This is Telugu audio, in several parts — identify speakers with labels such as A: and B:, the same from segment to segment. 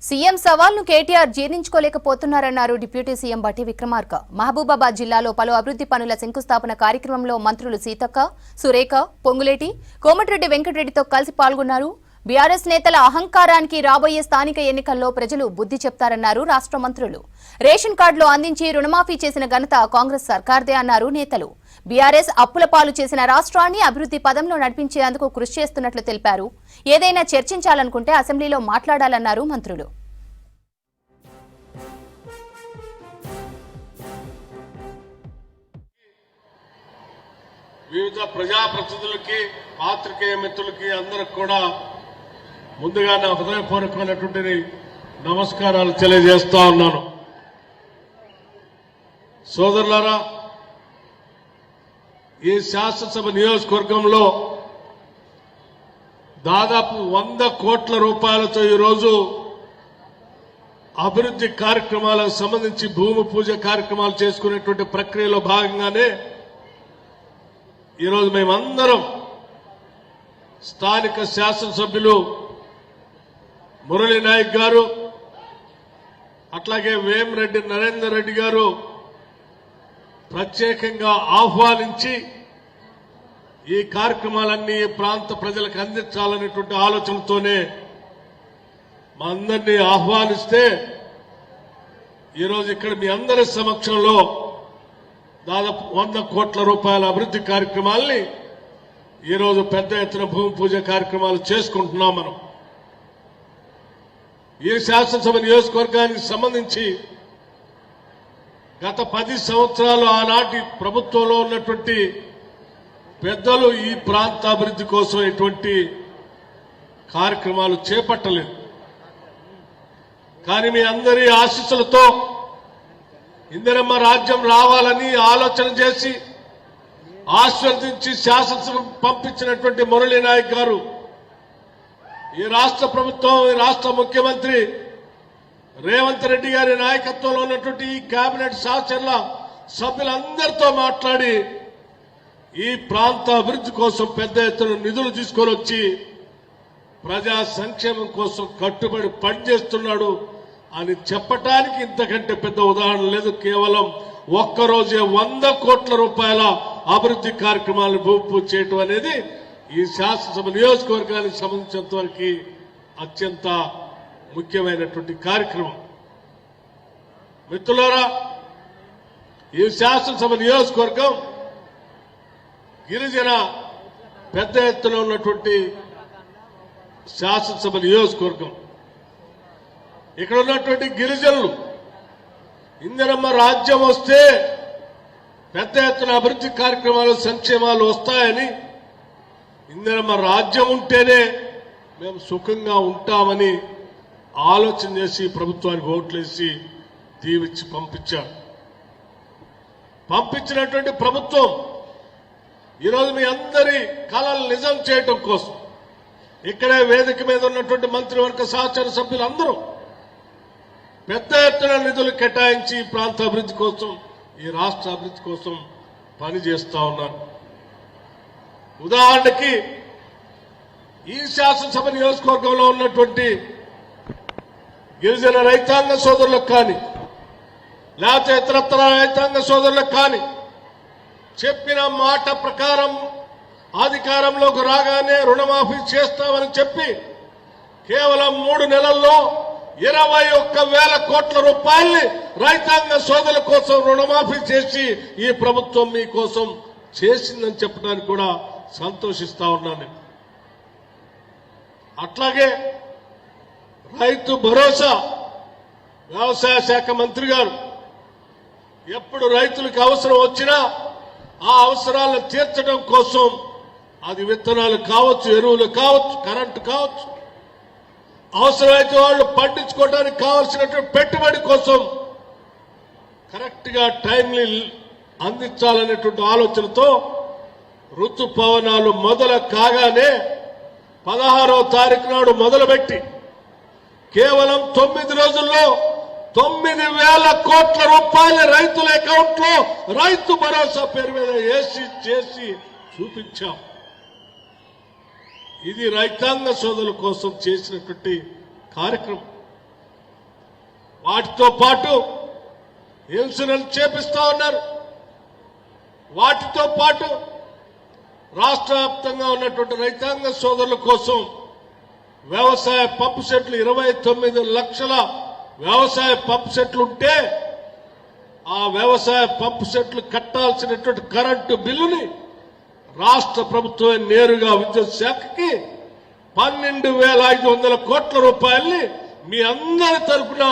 A: సీఎం సవాల్ను కేటీఆర్ జీర్ణించుకోలేకపోతున్నారన్నారు డిప్యూటీ సీఎం బట్టి విక్రమార్క. మహబూబాబాద్ జిల్లాలో పలు అభివృద్ధి పనుల శంకుస్థాపన కార్యక్రమంలో మంత్రులు సీతక్క, సురేఖ, పొంగులేటి, కోమటిరెడ్డి వెంకటరెడ్డితో కలిసి పాల్గొన్నారు. బీఆర్ఎస్ నేతల అహంకారానికి రాబోయే స్థానిక ఎన్నికల్లో ప్రజలు బుద్ధి చెప్తారన్నారు రాష్ట్ర మంత్రులు. రేషన్ కార్డులు అందించి రుణమాఫీ చేసిన ఘనత కాంగ్రెస్ సర్కార్దే అన్నారు నేతలు. బీఆర్ఎస్ అప్పుల పాలు చేసిన రాష్ట్రాన్ని అభివృద్ధి పదంలో నడిపించేందుకు కృషి చేస్తున్నట్లు తెలిపారు. ఏదైనా చర్చించాలనుకుంటే అసెంబ్లీలో మాట్లాడాలన్నారు మంత్రులు.
B: వివిధ ప్రజాప్రతినిధులకి, పాత్రికేయ మిత్రులకి అందరికి కూడా ముందుగా నా హృదయపూర్వకమైనటువంటి నమస్కారాలు తెలియజేస్తా ఉన్నాను. సోదరులారా, ఈ శాసనసభ నియోజకవర్గంలో దాదాపు 100 కోట్ల రూపాయలతో ఈరోజు అభివృద్ధి కార్యక్రమాలకు సంబంధించి భూమి పూజ కార్యక్రమాలు చేసుకునేటువంటి ప్రక్రియలో భాగంగానే ఈరోజు మేమందరం స్థానిక శాసనసభ్యులు మురళీ నాయక్ గారు, అట్లాగే వేమిరెడ్డి నరేందర్ రెడ్డి గారు ప్రత్యేకంగా ఆహ్వానించి ఈ కార్యక్రమాలన్నీ ఈ ప్రాంత ప్రజలకు అందించాలనేటువంటి ఆలోచనతోనే మా అందరినీ ఆహ్వానిస్తే ఈరోజు ఇక్కడ మీ అందరి సమక్షంలో దాదాపు 100 కోట్ల రూపాయల అభివృద్ధి కార్యక్రమాల్ని ఈరోజు పెద్ద ఎత్తున భూమి పూజ కార్యక్రమాలు చేసుకుంటున్నాం. మనం ఈ శాసనసభ నియోజకవర్గానికి సంబంధించి గత 10 సంవత్సరాలు ఆనాటి ప్రభుత్వంలో ఉన్నటువంటి పెద్దలు ఈ ప్రాంత అభివృద్ధి కోసం ఎటువంటి కార్యక్రమాలు చేపట్టలేదు. కానీ మీ అందరి ఆశీస్సులతో ఇందిరమ్మ రాజ్యం రావాలని ఆలోచన చేసి ఆశీర్వదించి శాసనసభ పంపించినటువంటి మురళీ నాయక్ గారు, ఈ రాష్ట్ర ప్రభుత్వం, ఈ రాష్ట్ర ముఖ్యమంత్రి రేవంత్ రెడ్డి గారి నాయకత్వంలో ఉన్నటువంటి ఈ కేబినెట్ సహచరుల సభ్యులందరితో మాట్లాడి ఈ ప్రాంత అభివృద్ధి కోసం పెద్ద ఎత్తున నిధులు తీసుకొని వచ్చి ప్రజా సంక్షేమం కోసం కట్టుబడి పనిచేస్తున్నాడు అని చెప్పటానికి ఇంతకంటే పెద్ద ఉదాహరణ లేదు. కేవలం ఒక్కరోజే 100 కోట్ల రూపాయల అభివృద్ధి కార్యక్రమాలను భూమి పూజ చేయడం అనేది ఈ శాసనసభ నియోజకవర్గానికి సంబంధించినంత వరకు అత్యంత ముఖ్యమైనటువంటి కార్యక్రమం. మిత్రులారా, ఈ శాసనసభ నియోజకవర్గం గిరిజన పెద్ద ఎత్తున ఉన్నటువంటి శాసనసభ నియోజకవర్గం. ఇక్కడ ఉన్నటువంటి గిరిజనులు ఇందిరమ్మ రాజ్యం వస్తే పెద్ద ఎత్తున అభివృద్ధి కార్యక్రమాలు, సంక్షేమాలు వస్తాయని, ఇందిరమ్మ రాజ్యం ఉంటేనే మేము సుఖంగా ఉంటామని ఆలోచన చేసి ప్రభుత్వానికి ఓట్లేసి దీవిచ్చి పంపించారు. పంపించినటువంటి ప్రభుత్వం ఈరోజు మీ అందరి కలలు నిజం చేయటం కోసం ఇక్కడే వేదిక మీద ఉన్నటువంటి మంత్రివర్గ సహచర సభ్యులందరూ పెద్ద ఎత్తున నిధులు కేటాయించి ప్రాంత అభివృద్ధి కోసం, ఈ రాష్ట్ర అభివృద్ధి కోసం పనిచేస్తా ఉన్నారు. ఉదాహరణకి ఈ శాసనసభ నియోజకవర్గంలో ఉన్నటువంటి గిరిజన రైతాంగ సోదరులకు కానీ, లేకపోతే ఇతరత్ర రైతాంగ సోదరులకు కానీ చెప్పిన మాట ప్రకారం అధికారంలోకి రాగానే రుణమాఫీ చేస్తామని చెప్పి కేవలం 3 నెలల్లో 21,000 కోట్ల రూపాయల్ని రైతాంగ సోదరుల కోసం రుణమాఫీ చేసి ఈ ప్రభుత్వం మీకోసం చేసిందని చెప్పడానికి కూడా సంతోషిస్తా ఉన్నాను. అట్లాగే రైతు భరోసా వ్యవసాయ శాఖ మంత్రి గారు ఎప్పుడు రైతులకు అవసరం వచ్చినా ఆ అవసరాలను తీర్చడం కోసం, అది విత్తనాలు కావచ్చు, ఎరువులు కావచ్చు, కరెంటు కావచ్చు, అవసరమైతే వాళ్ళు పండించుకోవడానికి కావాల్సినటువంటి పెట్టుబడి కోసం కరెక్ట్ గా టైంలీ అందించాలనేటువంటి ఆలోచనతో ఋతుపవనాలు మొదలు కాగానే 16వ తారీఖు నాడు మొదలుపెట్టి కేవలం 9 రోజుల్లో 9,000 కోట్ల రూపాయల రైతుల అకౌంట్ లో రైతు భరోసా పేరు మీద వేసి చేసి చూపించాం. ఇది రైతాంగ సోదరుల కోసం చేసినటువంటి కార్యక్రమం. వాటితో పాటు ఇన్సూరెన్స్ చేపిస్తా ఉన్నారు. వాటితో పాటు రాష్ట్ర వ్యాప్తంగా ఉన్నటువంటి రైతాంగ సోదరుల కోసం వ్యవసాయ పంపు సెట్లు 29 లక్షల వ్యవసాయ పంపు సెట్లు ఉంటే ఆ వ్యవసాయ పంపు సెట్లు కట్టాల్సినటువంటి కరెంటు బిల్లుని రాష్ట్ర ప్రభుత్వం నేరుగా విద్యుత్ శాఖకి 12,500 కోట్ల రూపాయల్ని మీ అందరి తరఫున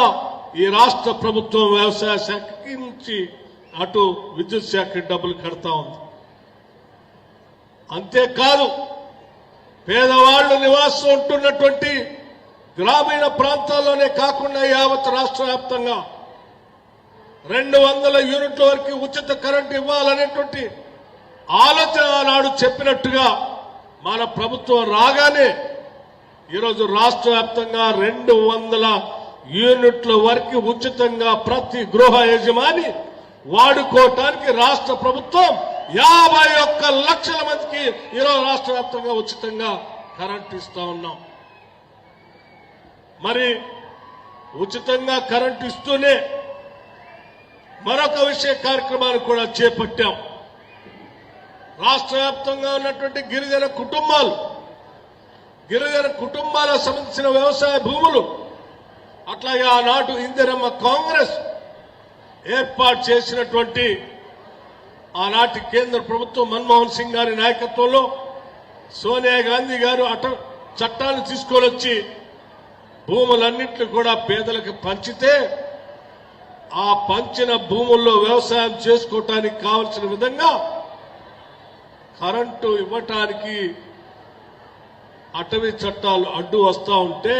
B: ఈ రాష్ట్ర ప్రభుత్వం వ్యవసాయ శాఖకి నుంచి అటు విద్యుత్ శాఖకి డబ్బులు కడతా ఉంది. అంతేకాదు పేదవాళ్లు నివాసం ఉంటున్నటువంటి గ్రామీణ ప్రాంతాల్లోనే కాకుండా యావత్ రాష్ట్ర వ్యాప్తంగా 200 యూనిట్ల వరకు ఉచిత కరెంటు ఇవ్వాలనేటువంటి ఆలోచన నాడు చెప్పినట్టుగా మన ప్రభుత్వం రాగానే ఈరోజు రాష్ట్ర వ్యాప్తంగా 200 యూనిట్ల వరకు ఉచితంగా ప్రతి గృహ యజమాని వాడుకోవటానికి రాష్ట్ర ప్రభుత్వం 51 లక్షల మందికి ఈరోజు రాష్ట్ర వ్యాప్తంగా ఉచితంగా కరెంటు ఇస్తా ఉన్నాం. మరి ఉచితంగా కరెంటు ఇస్తూనే మరొక విషయ కార్యక్రమాన్ని కూడా చేపట్టాం. రాష్ట్ర వ్యాప్తంగా ఉన్నటువంటి గిరిజన కుటుంబాలకు సంబంధించిన వ్యవసాయ భూములు అట్లాగే ఆనాడు ఇందిరమ్మ కాంగ్రెస్ ఏర్పాటు చేసినటువంటి ఆనాటి కేంద్ర ప్రభుత్వం మన్మోహన్ సింగ్ గారి నాయకత్వంలో సోనియా గాంధీ గారు చట్టాన్ని తీసుకొని వచ్చి భూములన్నింటినీ కూడా పేదలకు పంచితే ఆ పంచిన భూముల్లో వ్యవసాయం చేసుకోవటానికి కావలసిన విధంగా కరెంటు ఇవ్వటానికి అటవీ చట్టాలు అడ్డు వస్తా ఉంటే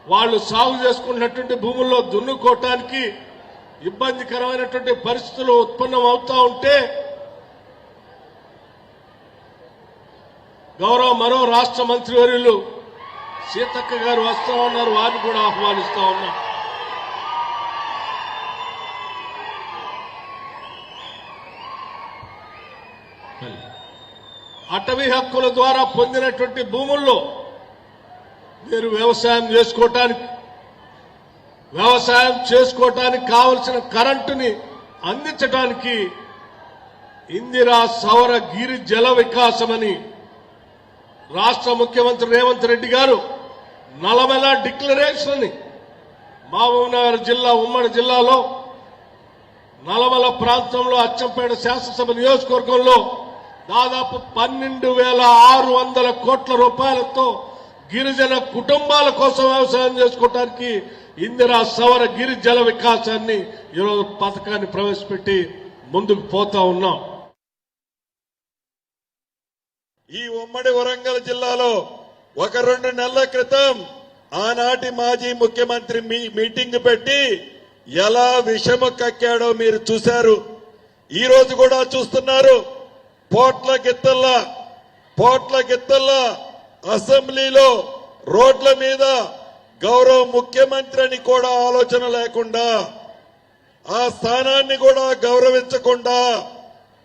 B: వాళ్ళు సాగు చేసుకున్నటువంటి భూముల్లో దున్నుకోవటానికి ఇబ్బందికరమైనటువంటి పరిస్థితులు ఉత్పన్నం అవుతా ఉంటే మరో రాష్ట్ర మంత్రివర్యులు సీతక్క గారు వస్తా ఉన్నారు. వారిని కూడా ఆహ్వానిస్తా ఉన్నాం. అటవీ హక్కుల ద్వారా పొందినటువంటి భూముల్లో మీరు వ్యవసాయం చేసుకోవటానికి కావలసిన కరెంటుని అందించడానికి ఇందిరా సౌర గిరి జల వికాసమని రాష్ట్ర ముఖ్యమంత్రి రేవంత్ రెడ్డి గారు నల్లమల డిక్లరేషన్ ని మహబూబ్నగర్ జిల్లా ఉమ్మడి జిల్లాలో నల్లమల ప్రాంతంలో అచ్చంపేట శాసనసభ నియోజకవర్గంలో దాదాపు 12,600 కోట్ల రూపాయలతో గిరిజన కుటుంబాల కోసం వ్యవసాయం చేసుకోవడానికి ఇందిరా సౌర గిరి జల వికాసాన్ని ఈరోజు పథకాన్ని ప్రవేశపెట్టి ముందుకు పోతా ఉన్నాం.
C: ఈ ఉమ్మడి వరంగల్ జిల్లాలో 1-2 నెలల క్రితం ఆనాటి మాజీ ముఖ్యమంత్రి మీటింగ్ పెట్టి ఎలా విషము కక్కాడో మీరు చూశారు. ఈ రోజు కూడా చూస్తున్నారు. పోట్ల గిత్తల్లా అసెంబ్లీలో రోడ్ల మీద గౌరవ ముఖ్యమంత్రి అని కూడా ఆలోచన లేకుండా ఆ స్థానాన్ని కూడా గౌరవించకుండా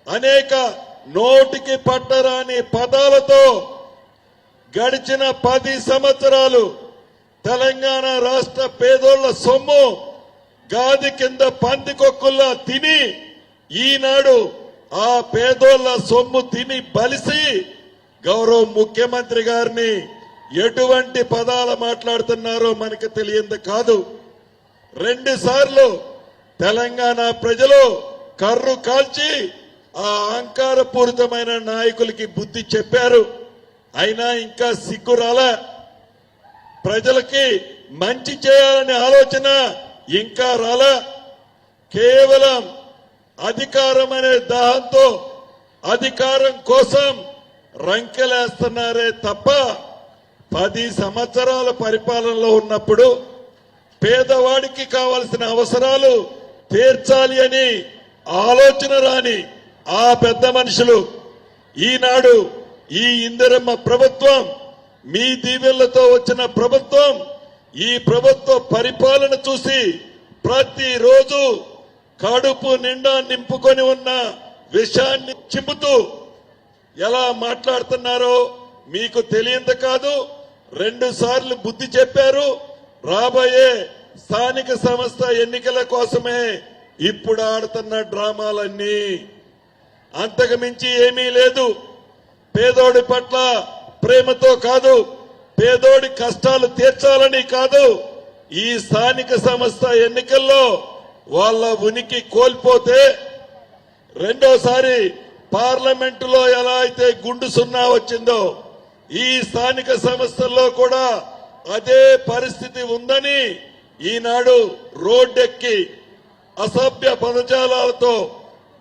C: అనేక నోటికి పట్టరాని పదాలతో గడిచిన 10 సంవత్సరాలు తెలంగాణ రాష్ట్ర పేదోళ్ల సొమ్ము గాది కింద పందికొక్కుల్లా తిని ఈనాడు ఆ పేదోళ్ల సొమ్ము తిని బలిసి గౌరవ ముఖ్యమంత్రి గారిని ఎటువంటి పదాలు మాట్లాడుతున్నారో మనకు తెలియంది కాదు. 2 సార్లు తెలంగాణ ప్రజలు కర్రు కాల్చి ఆ అహంకారపూరితమైన నాయకులకి బుద్ధి చెప్పారు. అయినా ఇంకా సిగ్గు రాలే. ప్రజలకి మంచి చేయాలనే ఆలోచన ఇంకా రాలే. కేవలం అధికారం అనే దాహంతో అధికారం కోసం రంకెలేస్తున్నారే తప్ప 10 సంవత్సరాల పరిపాలనలో ఉన్నప్పుడు పేదవాడికి కావాల్సిన అవసరాలు తీర్చాలి అని ఆలోచన రాని ఆ పెద్ద మనుషులు ఈనాడు ఈ ఇందిరమ్మ ప్రభుత్వం మీ దీవెళ్లతో వచ్చిన ప్రభుత్వం ఈ ప్రభుత్వ పరిపాలన చూసి ప్రతిరోజు కడుపు నిండా నింపుకొని ఉన్న విషయాన్ని చిమ్ముతూ ఎలా మాట్లాడుతున్నారో మీకు తెలియంది కాదు. 2 సార్లు బుద్ధి చెప్పారు. రాబోయే స్థానిక సంస్థ ఎన్నికల కోసమే ఇప్పుడు ఆడుతున్న డ్రామాలన్నీ. అంతకు మించి ఏమీ లేదు. పేదోడి పట్ల ప్రేమతో కాదు, పేదోడి కష్టాలు తీర్చాలని కాదు, ఈ స్థానిక సంస్థ ఎన్నికల్లో వాళ్ళ ఉనికి కోల్పోతే రెండోసారి పార్లమెంటులో ఎలా అయితే గుండు సున్నా వచ్చిందో ఈ స్థానిక సంస్థల్లో కూడా అదే పరిస్థితి ఉందని ఈనాడు రోడ్డెక్కి అసభ్య పదజాలాలతో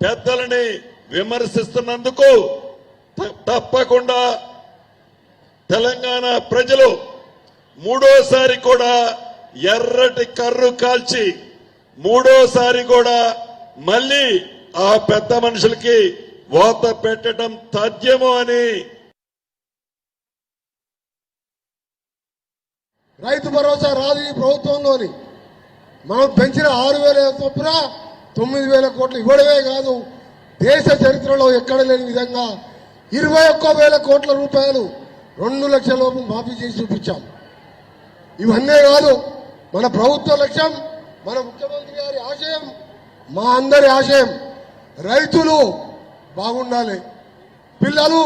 C: పెద్దలని విమర్శిస్తున్నందుకు తప్పకుండా తెలంగాణ ప్రజలు మూడోసారి కూడా ఎర్రటి కర్రు కాల్చి మూడోసారి కూడా మళ్ళీ ఆ పెద్ద మనుషులకి వాత పెట్టడం తథ్యము అని.
D: రైతు భరోసా రాదు ఈ ప్రభుత్వంలోని. మనం పెంచిన 6,000 చొప్పున 9,000 కోట్లు ఇవ్వడమే కాదు, దేశ చరిత్రలో ఎక్కడ లేని విధంగా 21,000 కోట్ల రూపాయలు 2 లక్షల లోపు మాఫీ చేసి చూపించాం. ఇవన్నీ కాదు, మన ప్రభుత్వ లక్ష్యం, మన ముఖ్యమంత్రి గారి ఆశయం, మా అందరి ఆశయం రైతులు బాగుండాలి, పిల్లలు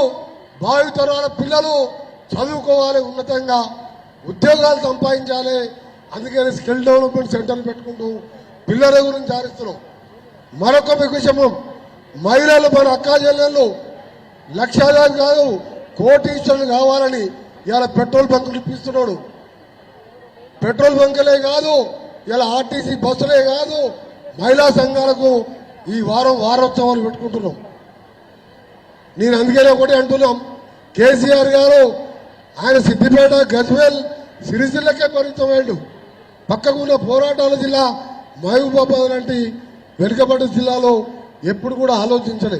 D: భావితరాల పిల్లలు చదువుకోవాలి, ఉన్నతంగా ఉద్యోగాలు సంపాదించాలి. అందుకని స్కిల్ డెవలప్మెంట్ సెంటర్లు పెట్టుకుంటూ పిల్లల గురించి ఆరిస్తున్నాం. మరొక విషయం, మహిళలు మన అక్కా చెల్లెళ్ళు లక్షాధికారులు కాదు కోటీశ్వరులు కావాలని ఇలా పెట్రోల్ బంకులు ఇప్పిస్తున్నాడు. పెట్రోల్ బంకులే కాదు, ఇలా ఆర్టీసీ బస్సులే కాదు, మహిళా సంఘాలకు ఈ వారోత్సవాలు పెట్టుకుంటున్నాం. నేను అందుకనే ఒకటి అంటున్నాం, కేసీఆర్ గారు ఆయన సిద్దిపేట, గజ్వేల్, సిరిసిల్లకే పరిమితమయ్యాడు. పక్కకున్న పోరాటాల జిల్లా మహబూబాబాద్ లాంటి వెనుకబడ్డ జిల్లాలో ఎప్పుడు కూడా ఆలోచించలే.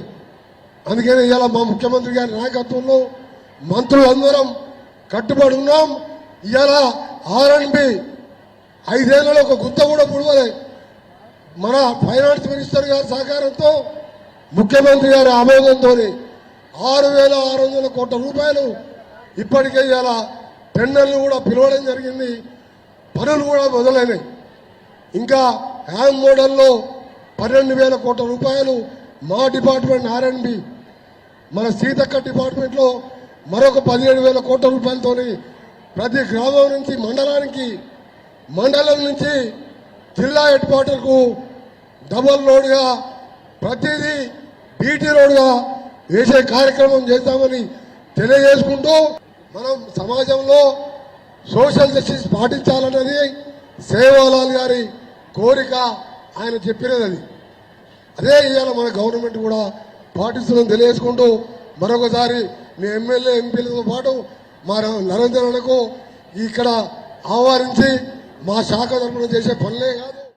D: అందుకని ఇవాళ మా ముఖ్యమంత్రి గారి నాయకత్వంలో మంత్రులందరం కట్టుబడి ఉన్నాం. ఇవాళ R&B 5 ఏళ్లలో ఒక గుత్త కూడా పుడవలే. మన ఫైనాన్స్ మినిస్టర్ గారి సహకారంతో ముఖ్యమంత్రి గారి ఆమోదంతో 6,600 కోట్ల రూపాయలు ఇప్పటికే ఇవాళ టెండర్లు కూడా పిలవడం జరిగింది, పనులు కూడా మొదలైనవి. ఇంకా హ్యామ్ మోడల్లో 12,000 కోట్ల రూపాయలు మా డిపార్ట్మెంట్ R&B, మన సీతక్క డిపార్ట్మెంట్లో మరొక 17,000 కోట్ల రూపాయలతో ప్రతి గ్రామం నుంచి మండలానికి, మండలం నుంచి జిల్లా హెడ్ క్వార్టర్కు డబల్ రోడ్గా ప్రతిదీ బీటీ రోడ్గా వేసే కార్యక్రమం చేద్దామని తెలియజేసుకుంటూ, మనం సమాజంలో సోషల్ జస్టిస్ పాటించాలన్నది సేవాలాల్ గారి కోరిక, ఆయన చెప్పినది అది. అదే ఇవాళ మన గవర్నమెంట్ కూడా పాటిస్తుందని తెలియజేసుకుంటూ మరొకసారి మీ ఎమ్మెల్యే ఎంపీలతో పాటు మా నరేంద్ర అన్నకు ఇక్కడ ఆహ్వానించి మా శాఖ తరఫున చేసే పనులే కాదు